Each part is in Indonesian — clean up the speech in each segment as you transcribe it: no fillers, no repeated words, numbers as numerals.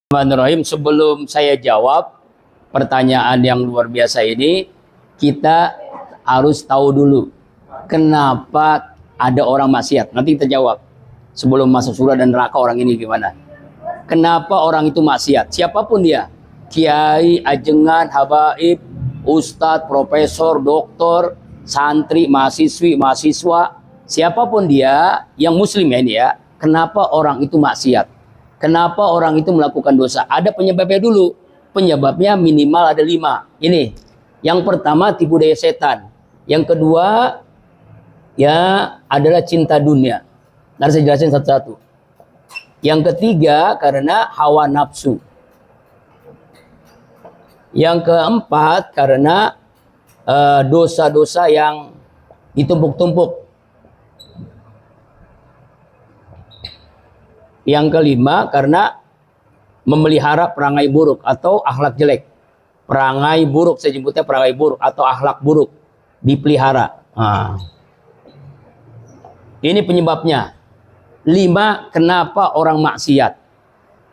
Bismillahirrahmanirrahim. Sebelum saya jawab pertanyaan yang luar biasa ini, kita harus tahu dulu kenapa ada orang maksiat. Nanti kita jawab. Sebelum masuk surga dan neraka orang ini gimana? Kenapa orang itu maksiat? Siapapun dia, kiai, ajengan, habaib, ustadz, profesor, doktor, santri, mahasiswi, mahasiswa, siapapun dia yang muslim ya ini ya. Kenapa orang itu maksiat? Kenapa orang itu melakukan dosa? Ada penyebabnya dulu. Penyebabnya minimal ada 5. Ini. Yang pertama tipu daya setan. Yang kedua ya adalah cinta dunia. Nanti saya jelasin satu-satu. Yang ketiga karena hawa nafsu. Yang keempat karena dosa-dosa yang ditumpuk-tumpuk. Yang kelima karena memelihara perangai buruk atau akhlak jelek. Perangai buruk, saya sebutnya perangai buruk atau akhlak buruk dipelihara. Ini penyebabnya. 5, kenapa orang maksiat?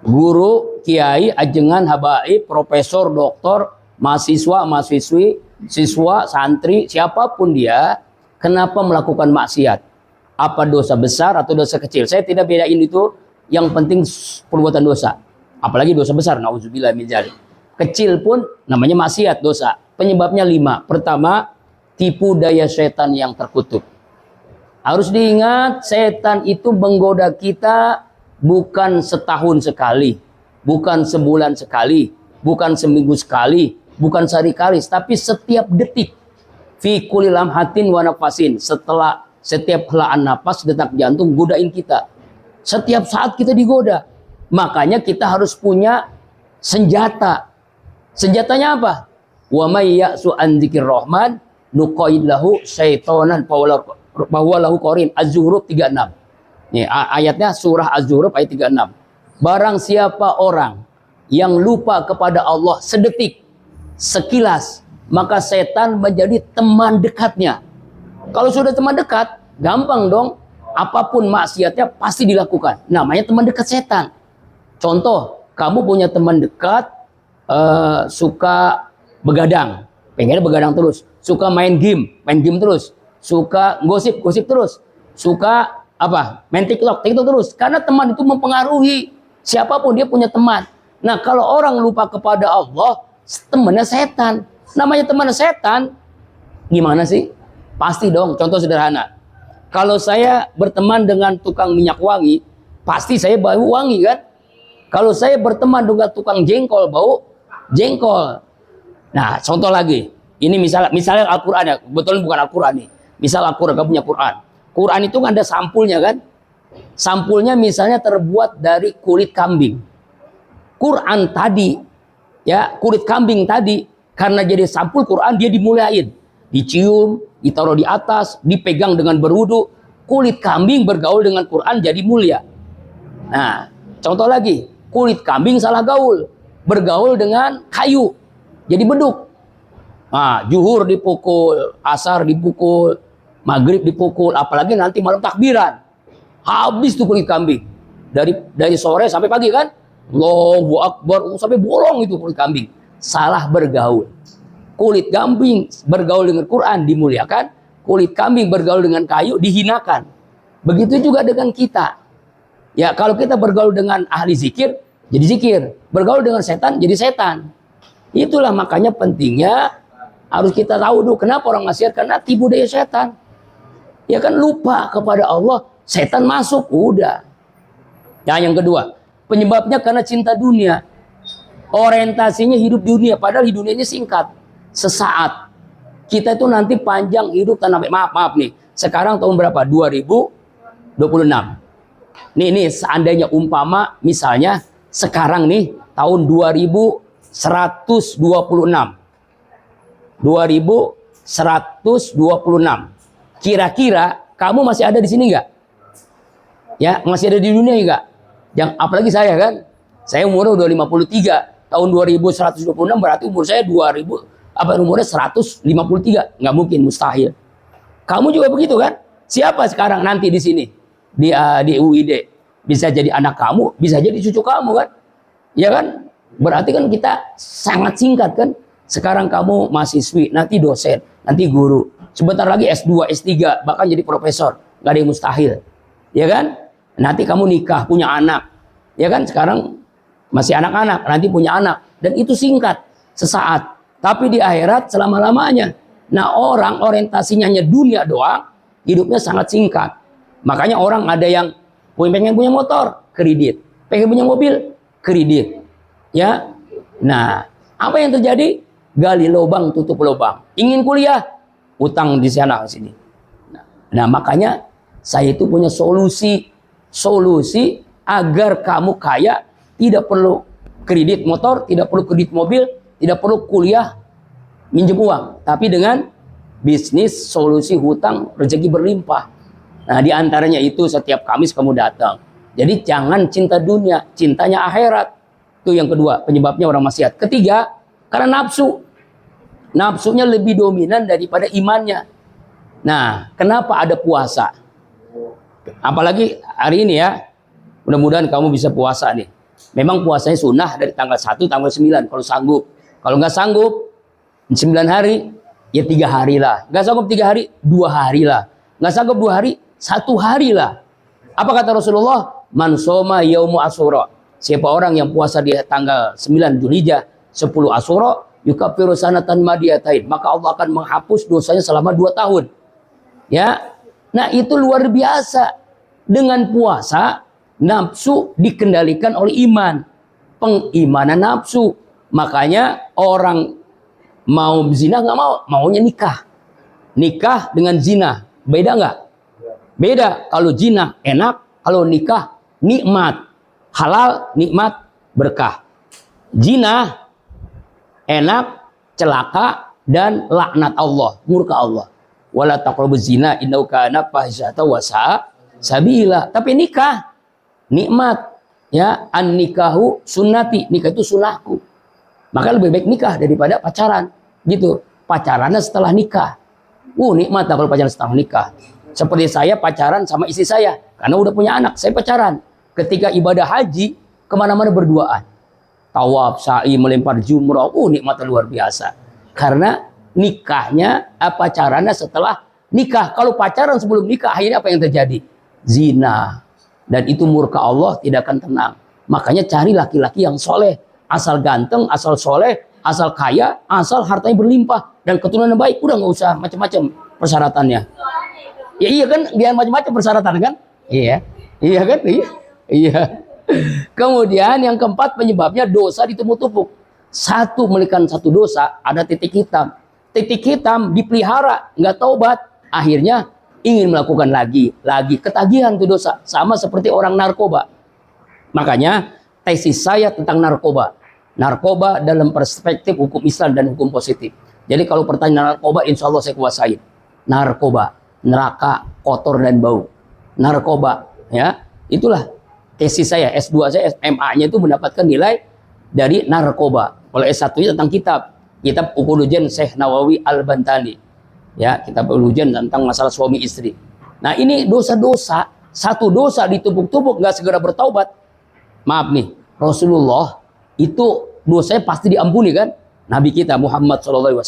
Guru, kiai, ajengan, habaib, profesor, doktor, mahasiswa, mahasiswi, siswa, santri, siapapun dia, kenapa melakukan maksiat? Apa dosa besar atau dosa kecil? Saya tidak bedain itu. Yang penting perbuatan dosa, apalagi dosa besar, nauzubillah min dzalik. Kecil pun namanya maksiat, dosa. Penyebabnya 5. Pertama, tipu daya setan yang terkutuk. Harus diingat, setan itu menggoda kita bukan setahun sekali, bukan sebulan sekali, bukan seminggu sekali, bukan sehari kali, tapi setiap detik. Fi kulli lamhatin wa nafasin, setelah setiap helaan napas, detak jantung godain kita. Setiap saat kita digoda. Makanya kita harus punya senjata. Senjatanya apa? Wa may ya'su an dzikir rahman nuqaid lahu syaitonan fahuwa qarin. Az-Zukhruf 36. Nih ayatnya surah Az-Zukhruf ayat 36. Barang siapa orang yang lupa kepada Allah sedetik, sekilas, maka setan menjadi teman dekatnya. Kalau sudah teman dekat, gampang dong. Apapun maksiatnya pasti dilakukan. Namanya teman dekat setan. Contoh, kamu punya teman dekat suka begadang, pengennya begadang terus. Suka main game terus. Suka gosip terus. Suka apa? Main TikTok terus. Karena teman itu mempengaruhi. Siapapun dia punya teman. Nah, kalau orang lupa kepada Allah, temannya setan. Namanya teman setan, gimana sih? Pasti dong. Contoh sederhana. Kalau saya berteman dengan tukang minyak wangi, pasti saya bau wangi kan? Kalau saya berteman dengan tukang jengkol, bau jengkol. Nah, contoh lagi. Ini misalnya Al-Quran ya. Betul bukan Al-Quran nih. Misal Al-Quran, kamu punya Quran. Quran itu kan ada sampulnya kan? Sampulnya misalnya terbuat dari kulit kambing. Quran tadi, ya kulit kambing tadi, karena jadi sampul Quran dia dimuliain. Dicium, ditaruh di atas, dipegang dengan berwudu. Kulit kambing bergaul dengan Quran jadi mulia. Nah, contoh lagi, kulit kambing salah gaul, bergaul dengan kayu, jadi beduk. Nah, zuhur dipukul, asar dipukul, maghrib dipukul, apalagi nanti malam takbiran. Habis tuh kulit kambing. Dari sore sampai pagi kan? Allahu Akbar, sampai bolong itu kulit kambing. Salah bergaul. Kulit kambing bergaul dengan Quran dimuliakan, kulit kambing bergaul dengan kayu dihinakan. Begitu juga dengan kita. Ya, kalau kita bergaul dengan ahli zikir, jadi zikir. Bergaul dengan setan, jadi setan. Itulah makanya pentingnya harus kita tahu dulu kenapa orang maksiat, karena tipu daya setan. Ya kan, lupa kepada Allah, setan masuk, udah. Ya, yang kedua, penyebabnya karena cinta dunia. Orientasinya hidup dunia, padahal hidup dunianya singkat. Sesaat. Kita itu nanti panjang hidup tanah, maaf nih. Sekarang tahun berapa? 2026. Nih seandainya umpama misalnya sekarang nih tahun 2126. 2126. Kira-kira kamu masih ada di sini nggak? Ya, masih ada di dunia nggak? Yang apalagi saya kan. Saya umurnya udah 53. Tahun 2126 berarti umur saya 2000 umurnya 153, nggak mungkin, mustahil. Kamu juga begitu kan? Siapa sekarang nanti di sini di UID bisa jadi anak kamu, bisa jadi cucu kamu kan? Ya kan? Berarti kan kita sangat singkat kan? Sekarang kamu mahasiswi, nanti dosen, nanti guru. Sebentar lagi S2, S3, bahkan jadi profesor. Nggak ada yang mustahil. Ya kan? Nanti kamu nikah, punya anak. Ya kan? Sekarang masih anak-anak, nanti punya anak. Dan itu singkat, sesaat. Tapi di akhirat selama-lamanya. Nah, orang orientasinya hanya dunia doang, hidupnya sangat singkat. Makanya orang ada yang pengen punya motor, kredit. Pengen punya mobil, kredit. Ya. Nah, apa yang terjadi? Gali lubang, tutup lubang. Ingin kuliah, utang di sana sini. Nah, makanya saya itu punya solusi agar kamu kaya, tidak perlu kredit motor, tidak perlu kredit mobil, tidak perlu kuliah minjem uang, tapi dengan bisnis solusi hutang rezeki berlimpah. Nah, di antaranya itu setiap Kamis kamu datang. Jadi jangan cinta dunia, cintanya akhirat. Itu yang kedua, penyebabnya orang maksiat. Ketiga, karena nafsu. Nafsunya lebih dominan daripada imannya. Nah, kenapa ada puasa? Apalagi hari ini ya, mudah-mudahan kamu bisa puasa nih. Memang puasanya sunnah dari tanggal 1, tanggal 9 kalau sanggup. Kalau nggak sanggup, 9 hari, ya 3 hari lah. Nggak sanggup 3 hari, 2 hari lah. Nggak sanggup 2 hari, 1 hari lah. Apa kata Rasulullah? Man soma yaumu asyura. Siapa orang yang puasa di tanggal 9 Dzulhijjah, 10 Asyura, yukaffiru sanatan madiyatain. Maka Allah akan menghapus dosanya selama 2 tahun. Ya. Nah, itu luar biasa. Dengan puasa, nafsu dikendalikan oleh iman. Pengimanan nafsu. Makanya orang mau zina nggak mau, maunya nikah. Nikah dengan zina, beda nggak? Beda. Kalau zina enak, kalau nikah nikmat. Halal, nikmat, berkah. Zina enak, celaka, dan laknat Allah, murka Allah. Wala taqrabuz zina innahu kana fahisyatan wa sa'a sabila. Tapi nikah nikmat, ya. An nikahu sunnati, nikah itu sunnahku. Maka lebih baik nikah daripada pacaran, gitu. Pacarannya setelah nikah. Nikmat kalau pacaran setelah nikah. Seperti saya pacaran sama istri saya, karena udah punya anak, saya pacaran. Ketika ibadah haji, kemana-mana berduaan. Tawaf, sa'i, melempar jumrah, nikmatnya luar biasa. Karena nikahnya, pacarannya setelah nikah. Kalau pacaran sebelum nikah, akhirnya apa yang terjadi? Zina. Dan itu murka Allah, tidak akan tenang. Makanya cari laki-laki yang soleh. Asal ganteng, asal soleh, asal kaya, asal hartanya berlimpah. Dan keturunan baik, udah nggak usah macam-macam persyaratannya. Ya iya kan, dia macam-macam persyaratan kan? Iya. Iya kan? Iya. Kemudian yang keempat, penyebabnya dosa ditumpuk-tumpuk. Satu, melihat satu dosa, ada titik hitam. Titik hitam dipelihara, nggak taubat, akhirnya ingin melakukan lagi, ketagihan itu dosa, sama seperti orang narkoba. Makanya tesis saya tentang narkoba dalam perspektif hukum Islam dan hukum positif. Jadi kalau pertanyaan narkoba, insya Allah saya kuasain. Narkoba, neraka, kotor dan bau. Narkoba, ya, itulah tesis saya. S2 saya, MA-nya itu mendapatkan nilai dari narkoba. Kalau S1-nya tentang kitab Ukulujen Syekh Nawawi Al-Bantani. Ya, kitab Ukulujen tentang masalah suami istri. Nah, ini dosa-dosa, satu dosa ditumpuk-tumpuk, nggak segera bertaubat. Maaf nih, Rasulullah itu dosanya pasti diampuni kan? Nabi kita Muhammad SAW.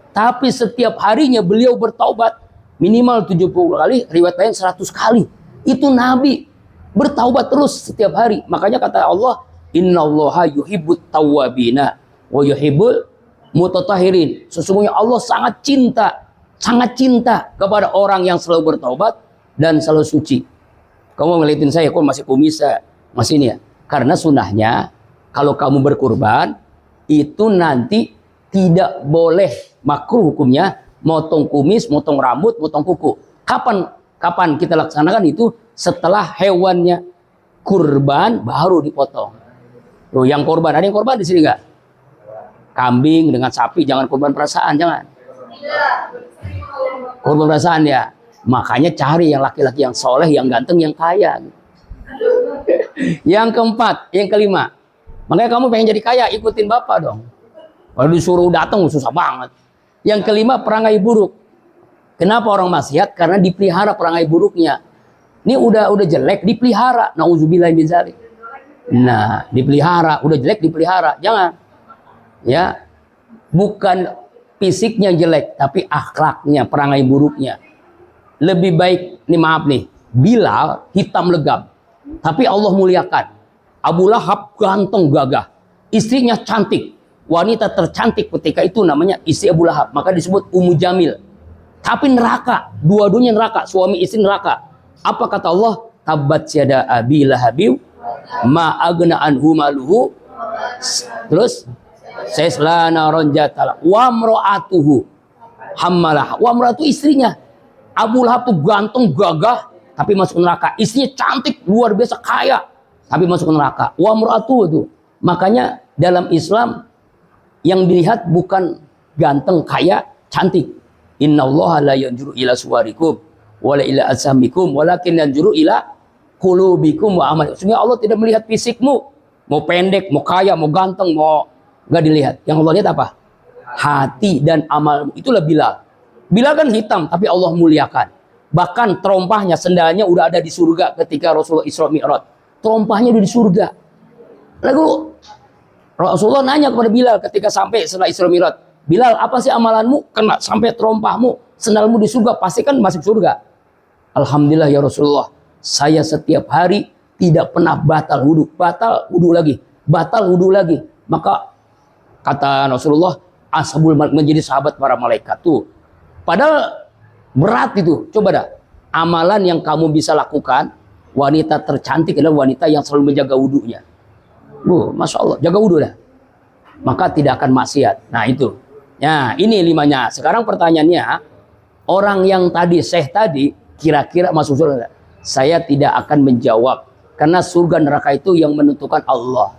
Tapi setiap harinya beliau bertaubat minimal 70 kali, riwayat lain 100 kali. Itu Nabi bertaubat terus setiap hari. Makanya kata Allah, Innallaha yuhibbut tawwabina wa yuhibbul mutatahirin. Sesungguhnya Allah sangat cinta kepada orang yang selalu bertaubat dan selalu suci. Kamu ngeliatin saya, kok masih kumis ya? Masih ini ya? Karena sunnahnya, kalau kamu berkurban, itu nanti tidak boleh, makruh hukumnya, motong kumis, motong rambut, motong kuku. Kapan kita laksanakan itu? Setelah hewannya kurban, baru dipotong. Tuh, yang korban, ada yang korban di sini nggak? Kambing dengan sapi, jangan korban perasaan, jangan. Korban perasaan ya. Makanya cari yang laki-laki yang soleh, yang ganteng, yang kaya. Yang keempat, yang kelima. Makanya kamu pengen jadi kaya, ikutin bapak dong. Kalau disuruh datang susah banget. Yang kelima, perangai buruk. Kenapa orang maksiat? Karena dipelihara perangai buruknya. Ini udah jelek, dipelihara. Nauzubillah min dzalik. Nah, dipelihara, udah jelek dipelihara, jangan. Ya, bukan fisiknya jelek, tapi akhlaknya, perangai buruknya. Lebih baik, nih maaf nih, Bilal hitam legam, tapi Allah muliakan. Abu Lahab ganteng gagah, istrinya cantik, wanita tercantik ketika itu namanya istri Abu Lahab, maka disebut Ummu Jamil. Tapi neraka, dua-duanya neraka, suami istri neraka. Apa kata Allah? Tabat syada abi lahabim ma agna anhu maluhu. Terus sesla naron jatala wa mraatuhu hammalah. Wa mraatu istrinya. Abu Lahab tuh ganteng gagah tapi masuk neraka. Istrinya cantik luar biasa kaya tapi masuk neraka. Wa mraatuhu itu. Makanya dalam Islam yang dilihat bukan ganteng, kaya, cantik. Innallaha la yanzuru ila suwarikum wala ila asamikum walakin yanzuru ila qulubikum wa amal. Sehingga Allah tidak melihat fisikmu, mau pendek, mau kaya, mau ganteng, mau enggak dilihat. Yang Allah lihat apa? Hati dan amal. Itulah Bilal. Bilal kan hitam tapi Allah muliakan. Bahkan terompahnya, sendalnya udah ada di surga ketika Rasulullah Isra Mi'raj. Terompahnya udah di surga. Lalu Rasulullah nanya kepada Bilal ketika sampai setelah Isra Mi'raj, Bilal, apa sih amalanmu? Kena sampai terompahmu, sendalmu di surga, pasti kan masuk surga. Alhamdulillah ya Rasulullah, saya setiap hari tidak pernah batal wudhu lagi, batal wudhu lagi. Maka kata Rasulullah, ashabul menjadi sahabat para malaikat tuh. Padahal berat itu. Coba dah, amalan yang kamu bisa lakukan, wanita tercantik adalah wanita yang selalu menjaga wudhunya. Masya Allah, jaga wudhu dah. Maka tidak akan maksiat. Nah itu. Ya, ini 5-nya. Sekarang pertanyaannya, orang yang tadi, Syekh tadi, kira-kira masuk surga? Saya tidak akan menjawab. Karena surga neraka itu yang menentukan Allah.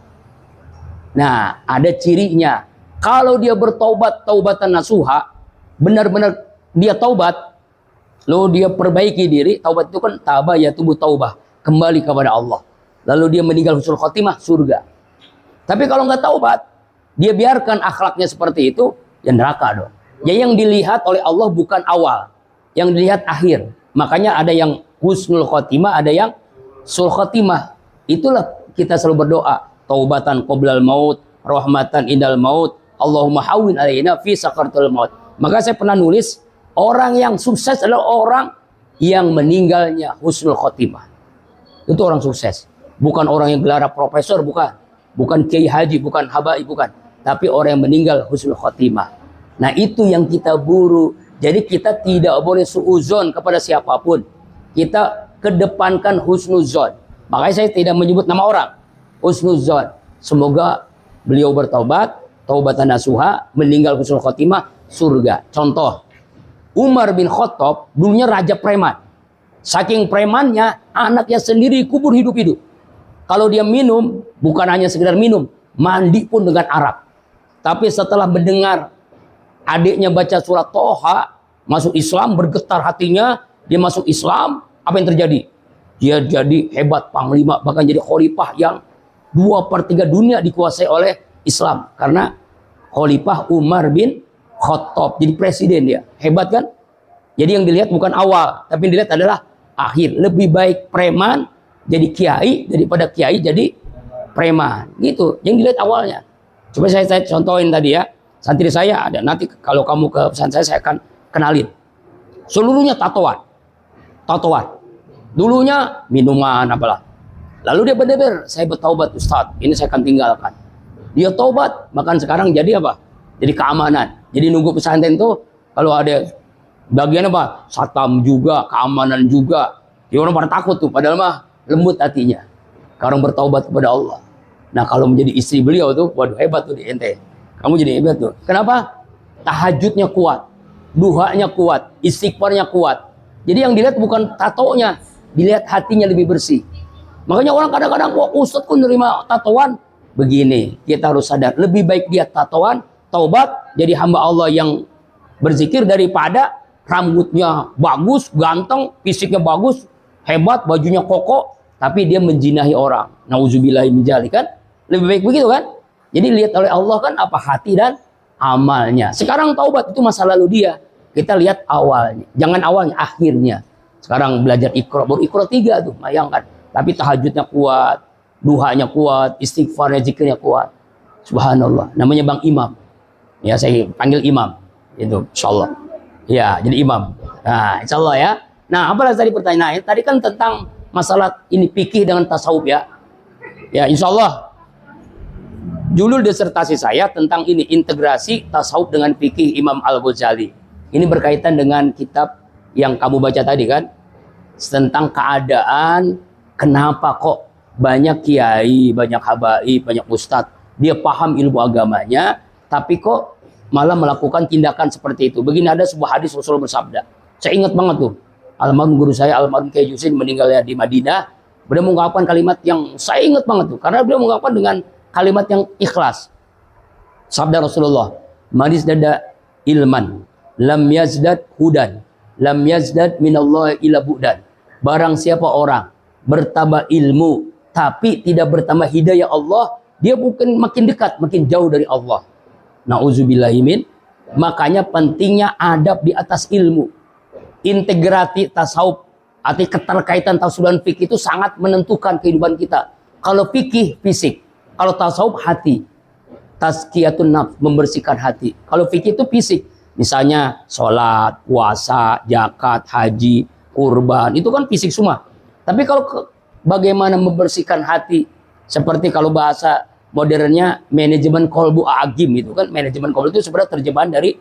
Nah, ada cirinya. Kalau dia bertaubat, taubatan nasuha, benar-benar dia taubat, lalu dia perbaiki diri, taubat itu kan tabah ya tubuh taubah, kembali kepada Allah. Lalu dia meninggal husnul khotimah, surga. Tapi kalau nggak taubat, dia biarkan akhlaknya seperti itu, ya neraka dong. Ya yang dilihat oleh Allah bukan awal, yang dilihat akhir. Makanya ada yang husnul khotimah, ada yang sul khotimah. Itulah kita selalu berdoa, taubatan qoblal maut, rahmatan indal maut, Allahumma hawwin alaina fi sakaratul maut. Maka saya pernah nulis, orang yang sukses adalah orang yang meninggalnya husnul khotimah. Itu orang sukses. Bukan orang yang gelar profesor, bukan kiai haji, bukan habaib, bukan. Tapi orang yang meninggal husnul khotimah. Nah itu yang kita buru. Jadi kita tidak boleh suuzon kepada siapapun. Kita kedepankan husnuzon. Makanya saya tidak menyebut nama orang. Husnuzon. Semoga beliau bertaubat, taubatan nasuha, meninggal husnul khotimah, surga. Contoh, Umar bin Khattab dulunya raja preman. Saking premannya, anaknya sendiri kubur hidup-hidup. Kalau dia minum, bukan hanya sekedar minum, mandi pun dengan arak. Tapi setelah mendengar adiknya baca surat Toha, masuk Islam, bergetar hatinya, dia masuk Islam, apa yang terjadi? Dia jadi hebat panglima, bahkan jadi khalifah yang 2/3 dunia dikuasai oleh Islam. Karena khalifah Umar bin Khattab, jadi presiden dia. Hebat kan? Jadi yang dilihat bukan awal, tapi yang dilihat adalah akhir. Lebih baik preman jadi kiai daripada kiai jadi preman. Gitu, yang dilihat awalnya. Coba saya contohin tadi ya. Santri saya ada, nanti kalau kamu ke pesantren saya akan kenalin. Seluruhnya tatoan. Dulunya minuman apalah. Lalu dia benar-benar, saya bertaubat Ustadz, ini saya akan tinggalkan. Dia taubat, bahkan sekarang jadi apa? Jadi keamanan. Jadi nunggu pesantren tuh kalau ada bagian apa? Satam juga, keamanan juga. Dia orang pada takut tuh, padahal mah lembut hatinya. Sekarang bertaubat kepada Allah. Nah kalau menjadi istri beliau tuh, waduh hebat tuh di ente. Kamu jadi hebat tuh. Kenapa? Tahajudnya kuat, duhanya kuat, istighfarnya kuat. Jadi yang dilihat bukan tatonya, dilihat hatinya lebih bersih. Makanya orang kadang-kadang, wah Ustadz kok nerima tatoan? Begini, kita harus sadar, lebih baik dia tatoan, taubat, jadi hamba Allah yang berzikir daripada rambutnya bagus, ganteng, fisiknya bagus, hebat, bajunya kokoh, tapi dia menjinahi orang. Nauzubillahi min dzalik kan? Lebih baik begitu kan? Jadi lihat oleh Allah kan apa hati dan amalnya. Sekarang taubat itu masa lalu dia. Kita lihat awalnya. Jangan awalnya, akhirnya. Sekarang belajar Iqra, baru Iqra 3 tuh, bayangkan. Tapi tahajudnya kuat, duhanya kuat, istighfarnya, zikirnya kuat. Subhanallah. Namanya Bang Imam. Ya, saya panggil Imam. Itu, insyaallah. Ya, jadi Imam. Nah, insyaallah ya. Nah, apa tadi pertanyaan? Tadi kan tentang masalah ini fikih dengan tasawuf ya. Ya, insyaallah. Judul disertasi saya tentang ini, integrasi tasawuf dengan fikih Imam Al-Ghazali. Ini berkaitan dengan kitab yang kamu baca tadi kan, tentang keadaan kenapa kok banyak kiai, banyak habaib, banyak ustadz, dia paham ilmu agamanya, tapi kok malah melakukan tindakan seperti itu. Begini, ada sebuah hadis Rasul bersabda, saya ingat banget tuh, almarhum guru saya, almarhum Kiai Yusin, meninggalnya di Madinah. Beliau mengungkapkan kalimat yang saya ingat banget tuh, karena beliau mengungkapkan dengan kalimat yang ikhlas. Sabda Rasulullah, manis dada ilman, lam yazdad hudan, lam yazdad minallah ila bu'dan. Barang siapa orang bertambah ilmu tapi tidak bertambah hidayah Allah, dia bukan makin dekat, makin jauh dari Allah. Nauzubillahimin. Makanya pentingnya adab di atas ilmu. Integrasi tasawuf, arti keterkaitan tasawuf dan fikih itu sangat menentukan kehidupan kita. Kalau fikih fisik, kalau tasawuf hati. Tazkiyatun nafs, membersihkan hati. Kalau fikih itu fisik, misalnya sholat, puasa, zakat, haji, kurban, itu kan fisik semua. Tapi kalau bagaimana membersihkan hati, seperti kalau bahasa modernnya manajemen kolbu agim, itu kan manajemen kolbu itu sebenarnya terjemahan dari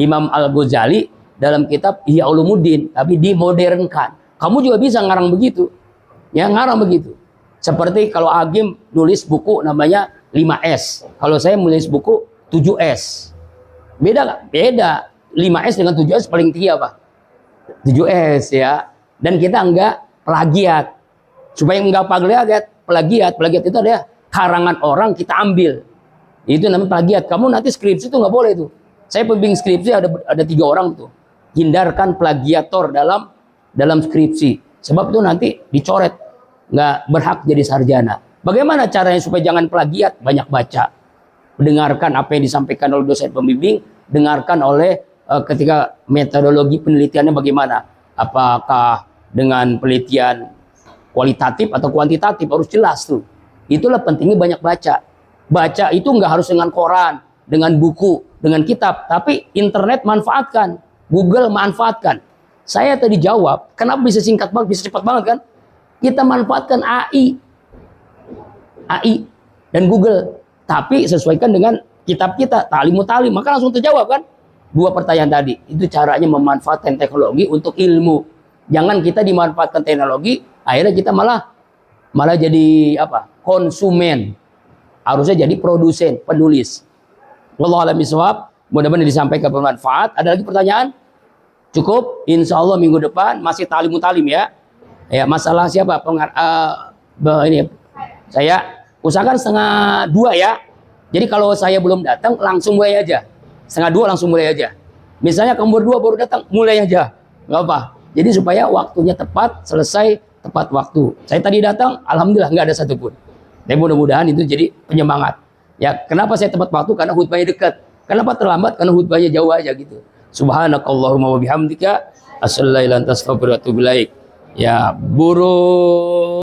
Imam Al-Ghazali dalam kitab Ihya Ulumuddin, tapi dimodernkan. Kamu juga bisa ngarang begitu, ya ngarang begitu. Seperti kalau agim nulis buku namanya 5S, kalau saya menulis buku 7S. Beda nggak? Beda. 5S dengan 7S paling tinggi apa? 7S ya. Dan kita enggak plagiat. Supaya enggak plagiat itu adalah karangan orang kita ambil. Itu namanya plagiat. Kamu nanti skripsi itu nggak boleh tuh. Saya pembimbing skripsi ada 3 orang tuh. Hindarkan plagiator dalam skripsi. Sebab itu nanti dicoret, nggak berhak jadi sarjana. Bagaimana caranya supaya jangan plagiat? Banyak baca. Mendengarkan apa yang disampaikan oleh dosen pembimbing, dengarkan oleh ketika metodologi penelitiannya bagaimana. Apakah dengan penelitian kualitatif atau kuantitatif, harus jelas tuh. Itulah pentingnya banyak baca. Baca itu nggak harus dengan koran, dengan buku, dengan kitab, tapi internet manfaatkan, Google manfaatkan. Saya tadi jawab, kenapa bisa singkat banget, bisa cepat banget kan? Kita manfaatkan AI dan Google, tapi sesuaikan dengan kitab kita, Ta'limut Ta'lim, maka langsung terjawab kan? 2 pertanyaan tadi. Itu caranya memanfaatkan teknologi untuk ilmu. Jangan kita dimanfaatkan teknologi, akhirnya kita malah jadi apa? Konsumen. Harusnya jadi produsen, penulis. Wallahu a'lam bishawab. Mudah-mudahan disampaikan bermanfaat. Ada lagi pertanyaan? Cukup? Insya Allah minggu depan masih Ta'limut Ta'lim ya. Ya, masalah siapa? Ini saya usahakan 1:30 ya. Jadi kalau saya belum datang langsung mulai aja. 1:30 langsung mulai aja. Misalnya kamu berdua baru datang, mulai aja. Nggak apa. Jadi supaya waktunya tepat, selesai tepat waktu. Saya tadi datang, alhamdulillah nggak ada satupun. Tapi mudah-mudahan itu jadi penyemangat. Ya, kenapa saya tepat waktu? Karena khutbahnya dekat. Kenapa terlambat? Karena khutbahnya jauh aja gitu. Subhanakallahumma wa bihamdika asyhadu an la ilaha illa anta astaghfiruka wa atubu ilaik. Ya, burung